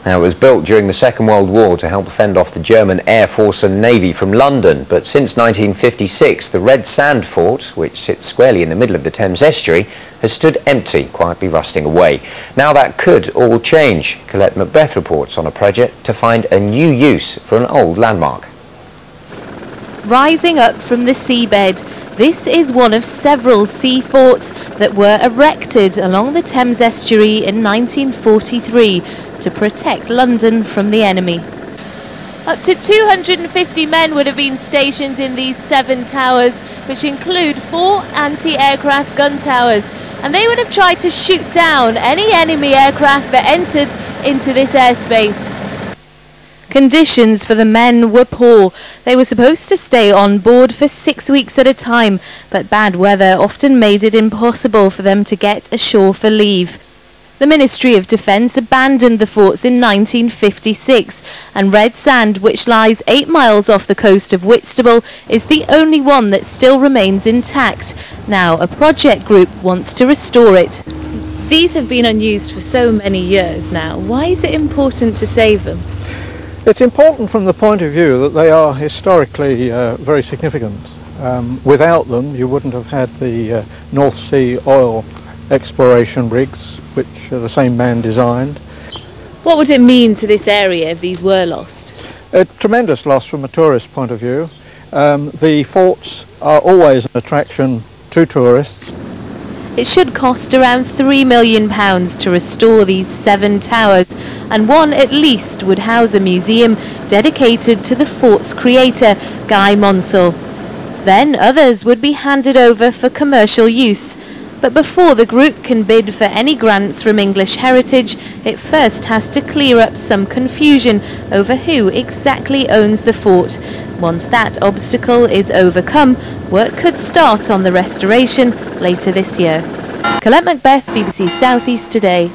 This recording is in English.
Now, it was built during the Second World War to help fend off the German Air Force and Navy from London, but since 1956 the Redsand Fort, which sits squarely in the middle of the Thames estuary, has stood empty, quietly rusting away. Now that could all change. Colette Macbeth reports on a project to find a new use for an old landmark. Rising up from the seabed, this is one of several sea forts that were erected along the Thames estuary in 1943 to protect London from the enemy. Up to 250 men would have been stationed in these 7 towers, which include 4 anti-aircraft gun towers, and they would have tried to shoot down any enemy aircraft that entered into this airspace. Conditions for the men were poor. They were supposed to stay on board for 6 weeks at a time, but bad weather often made it impossible for them to get ashore for leave. The Ministry of Defence abandoned the forts in 1956, and Redsand, which lies 8 miles off the coast of Whitstable, is the only one that still remains intact. Now a project group wants to restore it. These have been unused for so many years now. Why is it important to save them? It's important from the point of view that they are historically very significant. Without them you wouldn't have had the North Sea oil exploration rigs, which the same man designed. What would it mean to this area if these were lost? A tremendous loss from a tourist point of view. The forts are always an attraction to tourists. It should cost around £3 million to restore these 7 towers, and one at least would house a museum dedicated to the fort's creator, Guy Monsell. Then others would be handed over for commercial use. But before the group can bid for any grants from English Heritage, it first has to clear up some confusion over who exactly owns the fort. Once that obstacle is overcome, work could start on the restoration later this year. Colette Macbeth, BBC South East Today.